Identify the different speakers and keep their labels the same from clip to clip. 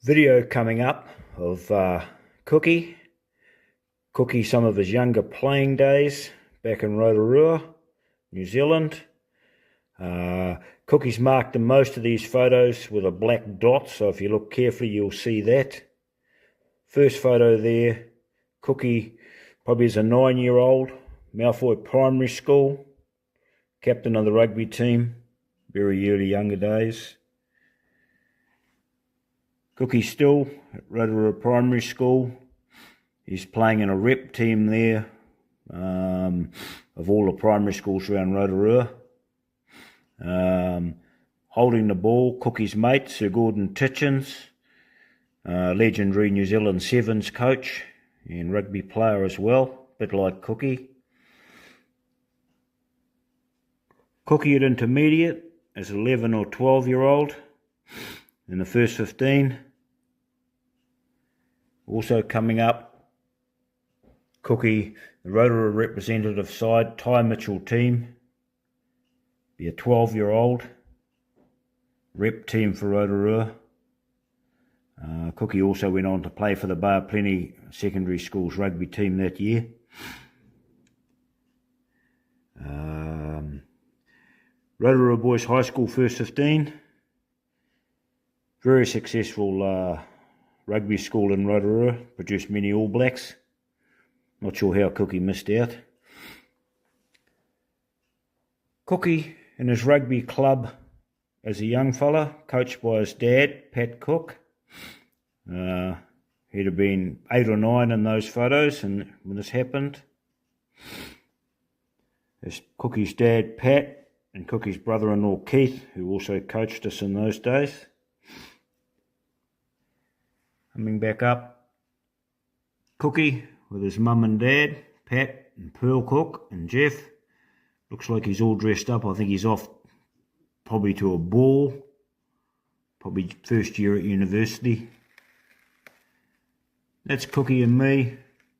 Speaker 1: video coming up of Cookie, some of his younger playing days back in Rotorua, New Zealand. Cookie's marked in most of these photos with a black dot, so if you look carefully you'll see that. First photo there, Cookie probably as a 9-year-old, Malfoy Primary School, captain of the rugby team, very early younger days. Cookie still at Rotorua Primary School. He's playing in a rep team there of all the primary schools around Rotorua. Holding the ball, Cookie's mate, Sir Gordon Titchens, legendary New Zealand Sevens coach and rugby player as well, a bit like Cookie. Cookie at intermediate as 11 or 12-year-old in the first 15. Also coming up, Cookie, the Rotorua representative side, Ty Mitchell team, be a 12-year-old, rep team for Rotorua. Cookie also went on to play for the Bar Plenty Secondary School's rugby team that year. Rotorua Boys High School first 15. Very successful rugby school in Rotorua, produced many All Blacks. Not sure how Cookie missed out. Cookie in his rugby club as a young fella, coached by his dad, Pat Cook. He'd have been 8 or 9 in those photos and when this happened. There's Cookie's dad, Pat, and Cookie's brother-in-law, Keith, who also coached us in those days. Coming back up, Cookie with his mum and dad, Pat and Pearl Cook and Jeff. Looks like he's all dressed up. I think he's off probably to a ball, probably first year at university. That's Cookie and me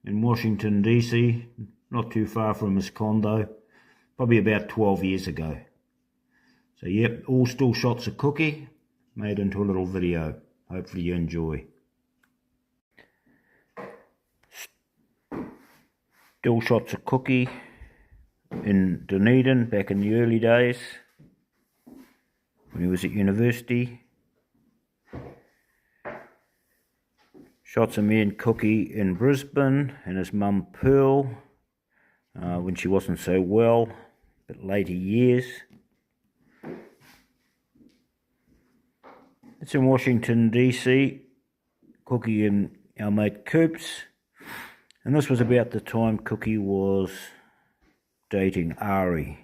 Speaker 1: in Washington DC, not too far from his condo, probably about 12 years ago. So yep, all still shots of Cookie, made into a little video. Hopefully you enjoy. Still shots of Cookie in Dunedin back in the early days when he was at university. Shots of me and Cookie in Brisbane and his mum Pearl when she wasn't so well, but later years. It's in Washington DC, Cookie and our mate Coops. And this was about the time Cookie was dating Ari.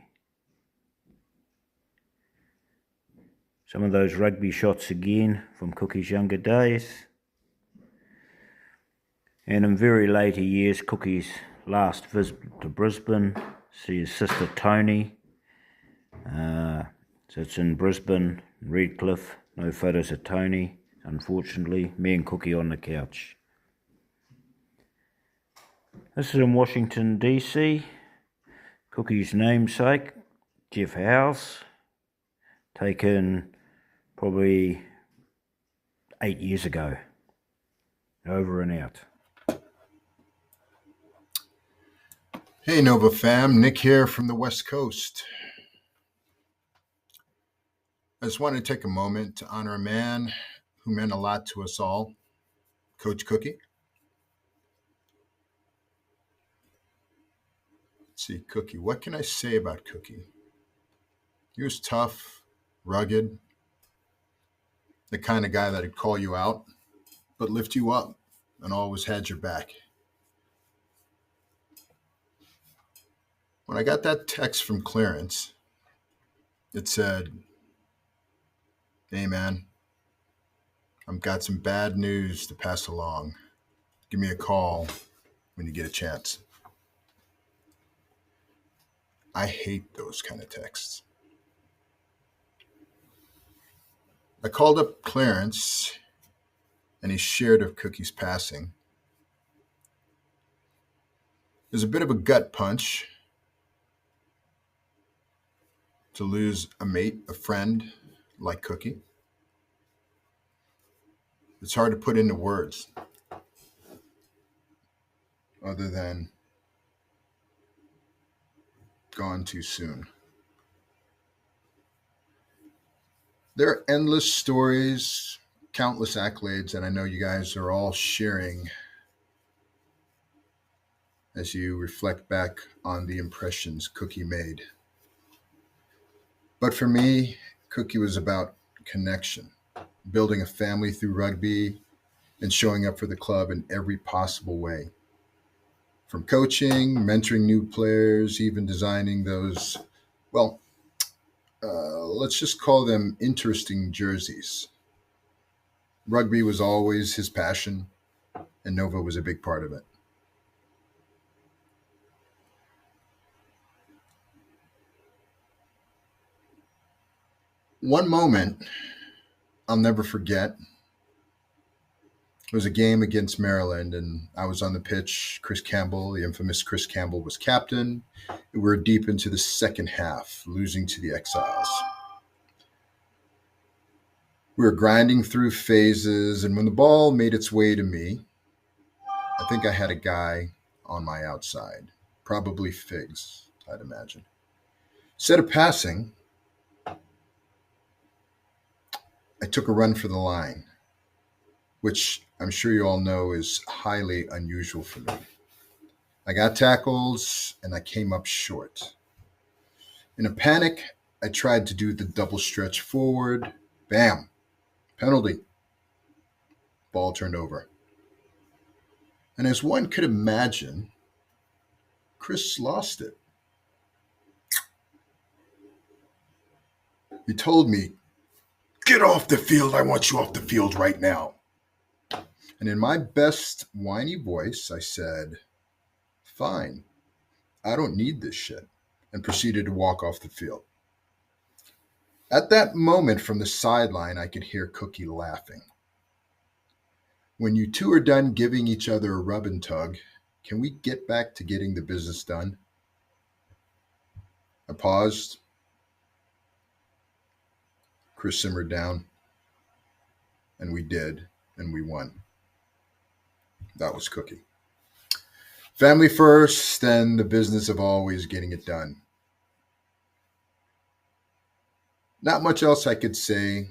Speaker 1: Some of those rugby shots again from Cookie's younger days. And in very later years, Cookie's last visit to Brisbane, see his sister Tony. So it's in Brisbane, Redcliffe, no photos of Tony, unfortunately. Me and Cookie on the couch. This is in Washington DC, Cookie's namesake, Jeff House, taken probably 8 years ago, over and out.
Speaker 2: Hey Nova fam, Nick here from the West Coast. I just wanted to take a moment to honor a man who meant a lot to us all, Coach Cookie. Let's see, Cookie, what can I say about Cookie? He was tough, rugged, the kind of guy that'd call you out, but lift you up and always had your back. When I got that text from Clarence, it said, "Hey man, I've got some bad news to pass along. Give me a call when you get a chance." I hate those kind of texts. I called up Clarence and he shared of Cookie's passing. It was a bit of a gut punch to lose a mate, a friend like Cookie. It's hard to put into words other than gone too soon. There are endless stories, countless accolades, and I know you guys are all sharing as you reflect back on the impressions Cookie made. But for me, Cookie was about connection, building a family through rugby, and showing up for the club in every possible way. From coaching, mentoring new players, even designing those, well, let's just call them interesting jerseys. Rugby was always his passion, and Nova was a big part of it. One moment I'll never forget. It was a game against Maryland, and I was on the pitch. Chris Campbell, the infamous Chris Campbell, was captain. We were deep into the second half, losing to the Exiles. We were grinding through phases, and when the ball made its way to me, I think I had a guy on my outside, probably Figs, I'd imagine. Instead of passing, I took a run for the line, which I'm sure you all know is highly unusual for me. I got tackles and I came up short. In a panic, I tried to do the double stretch forward. Bam! Penalty. Ball turned over. And as one could imagine, Chris lost it. He told me, "Get off the field. I want you off the field right now." And in my best whiny voice, I said, "Fine, I don't need this shit," and proceeded to walk off the field. At that moment from the sideline, I could hear Cookie laughing. "When you two are done giving each other a rub and tug, can we get back to getting the business done?" I paused. Chris simmered down. And we did, and we won. That was Cookie. Family first, then the business of always getting it done. Not much else I could say,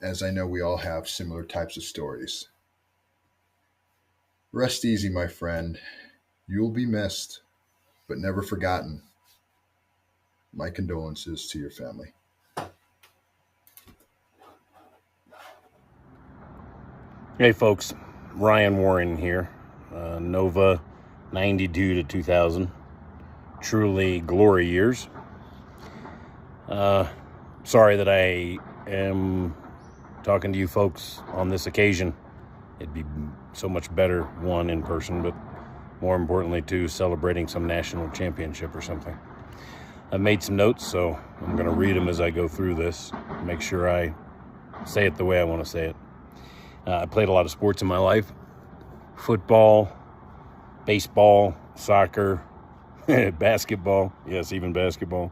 Speaker 2: as I know we all have similar types of stories. Rest easy, my friend. You'll be missed, but never forgotten. My condolences to your family.
Speaker 1: Hey folks, Ryan Warren here. Nova 92 to 2000. Truly glory years. Sorry that I am talking to you folks on this occasion. It'd be so much better, one, in person, but more importantly, two, celebrating some national championship or something. I've made some notes, so I'm going to read them as I go through this. Make sure I say it the way I want to say it. I played a lot of sports in my life. Football, baseball, soccer, basketball, yes, even basketball,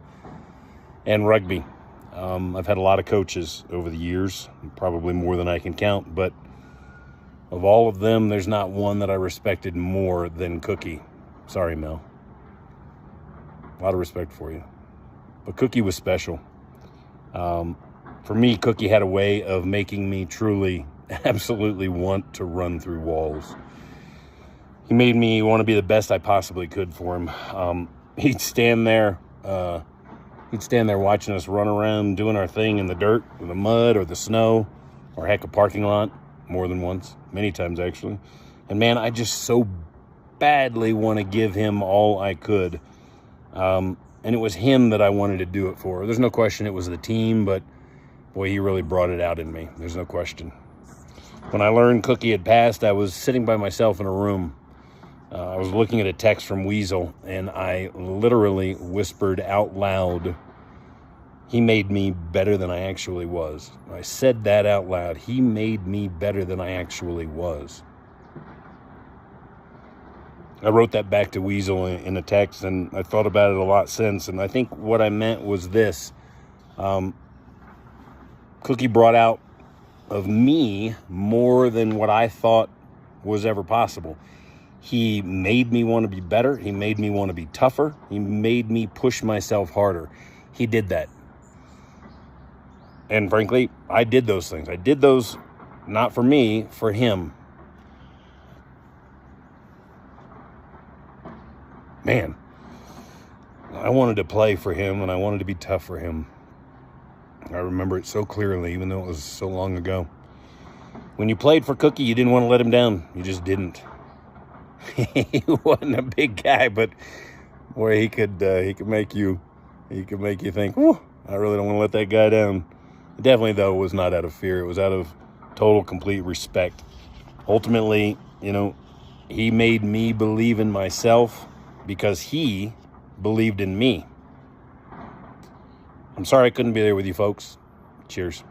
Speaker 1: and rugby. I've had a lot of coaches over the years, probably more than I can count, but of all of them, there's not one that I respected more than Cookie. Sorry, Mel. A lot of respect for you. But Cookie was special. For me, Cookie had a way of making me truly, absolutely want to run through walls. He made me want to be the best I possibly could for him. He'd stand there watching us run around, doing our thing in the dirt, or the mud, or the snow, or heck, a parking lot, more than once, many times actually. And man, I just so badly want to give him all I could. And it was him that I wanted to do it for. There's no question it was the team, but boy, he really brought it out in me. There's no question. When I learned Cookie had passed, I was sitting by myself in a room. I was looking at a text from Weasel, and I literally whispered out loud, "He made me better than I actually was." I said that out loud. He made me better than I actually was. I wrote that back to Weasel in a text, and I thought about it a lot since, and I think what I meant was this. Cookie brought out
Speaker 3: of me more than what I thought was ever possible. He made me want to be better. He made me want to be tougher. He made me push myself harder. He did that. And frankly, I did those things. I did those not for me, for him. Man, I wanted to play for him and I wanted to be tough for him. I remember it so clearly, even though it was so long ago. When you played for Cookie, you didn't want to let him down. You just didn't. He wasn't a big guy, but boy, he could make you think, "Whew, I really don't want to let that guy down." Definitely, though, was not out of fear. It was out of total, complete respect. Ultimately, he made me believe in myself because he believed in me. I'm sorry I couldn't be there with you folks. Cheers.